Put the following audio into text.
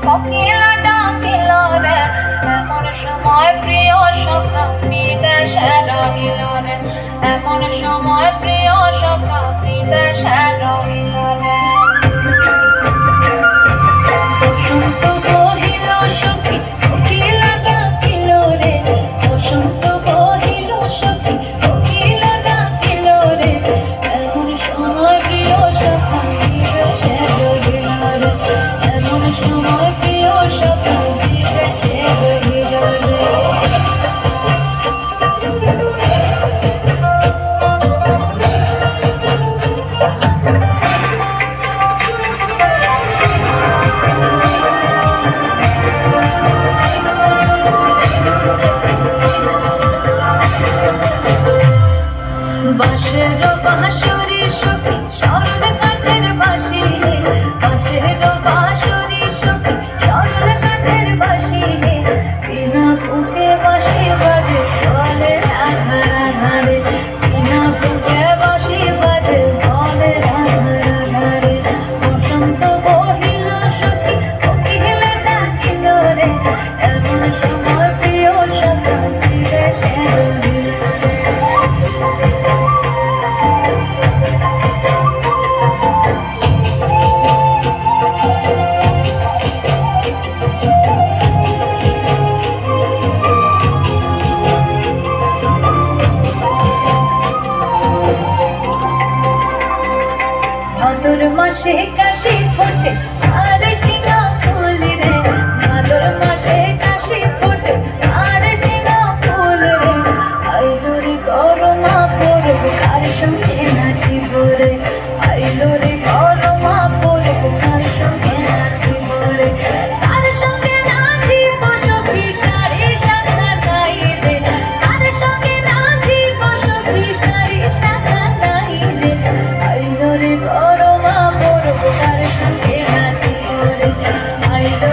কোকিলা ডাকিল রে এমন সময় প্রিয় সখা বিদেশে রহিল রে এমন সময় প্রিয় সখা বিদেশে রহিল রে বসন্ত বহিল সখী কোকিলা ডাকিল রে বসন্ত বহিল সখী কোকিলা ডাকিল রে এমন সময় প্রিয় সখা বিদেশে রহিল রে এমন সময় প্রিয় সখা বিদেশে রহিল রে বাঁশের বাঁশুরি সখী সরল কাঠের বাঁশি বাঁশের বাঁশুরি সখী সরল কাঠের বাঁশি বিনা ফুঁকে বাঁশি বাজে বলে আধার আধারে বিনা ফুঁকে বাঁশি বাজে বলে আধার আধারে বসন্ত বহিল সখী কোকিলা ডাকিল রে এমন সময় প্রিয় সখা বিদেশে রহিল রে ভাদর মাসে কাশি ফোটে আর ঝিঙা ফুল রে ভাদর মাসে কাশি ফোটে আর ঝিঙা ফুল রে আইলো রে গরমা পরব কার সঙ্গে নাচিব রে আইলো রে গরমা পরব কার সঙ্গে নাচিব রে কার সঙ্গে নাচিব সখী সারি শাখা নাই রে কার সঙ্গে নাচিব সখী সারি শাখা নাই রে আইলো রে গরমা পরব কার সঙ্গে নাচিব রে আইলো